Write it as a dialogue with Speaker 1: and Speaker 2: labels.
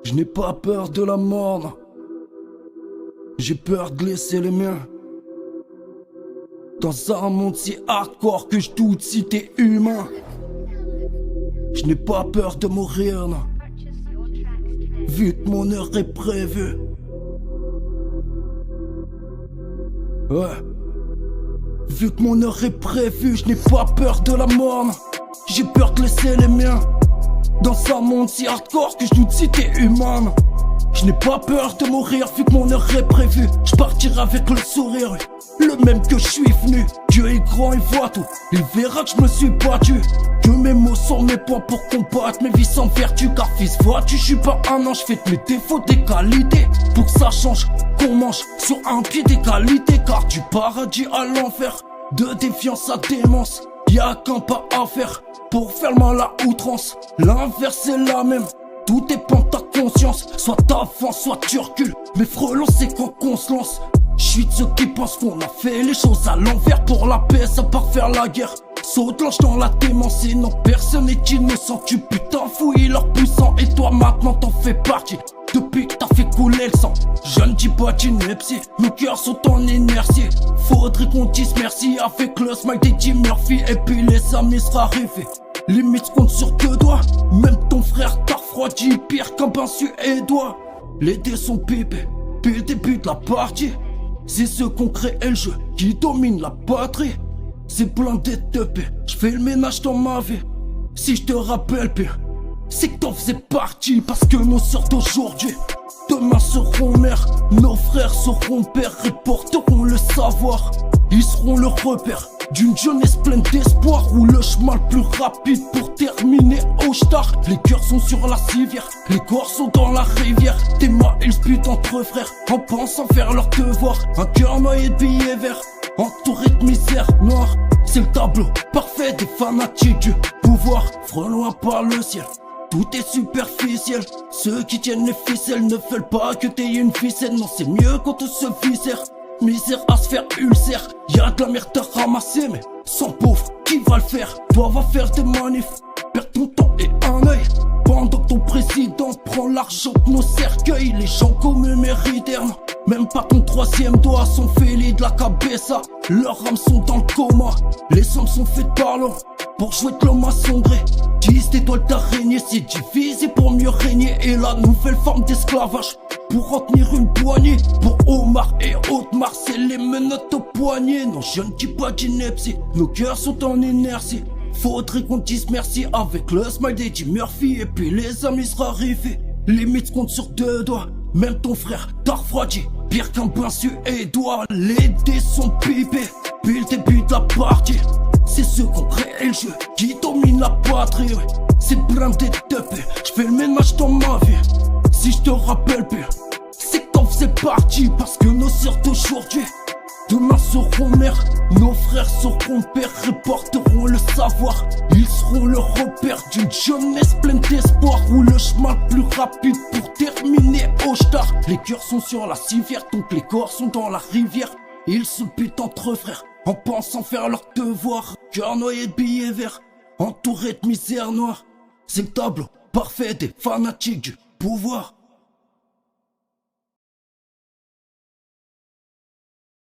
Speaker 1: Je n'ai pas peur de la mort, non. J'ai peur de laisser les miens. Dans un monde si hardcore que je doute si t'es humain. Je n'ai pas peur de mourir, non. Vu que mon heure est prévue. Ouais. Vu que mon heure est prévue, je n'ai pas peur de la mort, non. J'ai peur de laisser les miens. Dans un monde si hardcore que je doute si t'es humain, non. Je n'ai pas peur de mourir vu que mon heure est prévue. Je partirai avec le sourire, le même que je suis venu. Dieu est grand, il voit tout, il verra que je me suis battu. Que mes mots sont mes points pour combattre mes vies sans vertu. Car fils, vois-tu, je suis pas un ange, fais de mes défauts des qualités. Pour que ça change, qu'on mange sur un pied d'égalité. Car du paradis à l'enfer, de défiance à démence, y'a qu'un pas à faire pour faire le mal à outrance. L'inverse c'est la même. Tout dépend de ta conscience, soit t'avances, soit tu recules. Mais frelons, c'est quand qu'on se lance. J'suis de ceux qui pensent qu'on a fait les choses à l'envers. Pour la paix, ça part faire la guerre. Saute l'ange dans la démence, sinon personne n'est innocent. Tu putain fouilles leur puissant et toi maintenant t'en fais partie. Depuis que t'as fait couler le sang, je ne dis pas d'ineptie, nos cœurs sont en inertie. Faudrait qu'on dise merci avec le smile d'Eddie Murphy. Et puis les amis sera arrivé. Limite compte sur deux doigts. Même ton frère t'a refroidi, pire qu'un bain suédois. Les dés sont pipés, puis le début de la partie. C'est ceux qu'on crée le jeu qui domine la batterie. C'est blindé de paix, j'fais le ménage dans ma vie. Si je te rappelle pire, c'est que t'en faisais partie. Parce que nos sœurs d'aujourd'hui, demain seront mères. Nos frères seront pères et porteront le savoir. Ils seront le repère d'une jeunesse pleine d'espoir. Ou le chemin le plus rapide pour terminer au star. Les cœurs sont sur la civière, les corps sont dans la rivière. Tes mains ils se butent entre frères en pensant faire leur devoir. Un cœur noyé de billets verts, entouré de misère noire. C'est le tableau parfait des fanatiques du pouvoir. Frelon par le ciel, tout est superficiel. Ceux qui tiennent les ficelles ne veulent pas que t'aies une ficelle. Non, c'est mieux quand on se viscère. Misère à se faire ulcère. Y'a de la merde à ramasser, mais sans pauvre, qui va le faire? Toi va faire des manifs, perds ton temps et un œil. Pendant que ton président prend l'argent de nos cercueils. Les gens comme méritèrent, même pas ton troisième doigt sont fêlés de la cabeza. Leurs âmes sont dans le coma, les hommes sont faits par l'homme pour jouer de l'homme assombré. 10 étoiles d'araignée, c'est divisé pour mieux régner. Et la nouvelle forme d'esclavage pour en tenir une poignée. Pour Omar et Audemars, c'est les menottes au poignet. Non, je ne dis pas d'ineptie, nos cœurs sont en inertie. Faudrait qu'on dise merci avec le smile d'Eddie Murphy. Et puis les amis sera arrivés. Limite compte sur deux doigts. Même ton frère t'a refroidi, pire qu'un bain suédois. Les dés sont pipés, puis le début de la partie. C'est ceux qu'on crée le jeu qui domine la patrie, ouais. C'est blindé de paix, j'fais le ménage dans ma vie. Si je te rappelle pire, c'est que t'en faisais partie. Parce que nos sœurs d'aujourd'hui, demain seront mères. Nos frères seront pères et porteront le savoir. Ils seront le repère d'une jeunesse pleine d'espoir. Ou le chemin le plus rapide pour terminer au star. Les cœurs sont sur la civière, donc les corps sont dans la rivière. Ils se butent entre frères en pensant faire leur devoir. Cœur noyé de billets verts, entouré de misère noire. C'est le tableau parfait des fanatiques du pouvoir.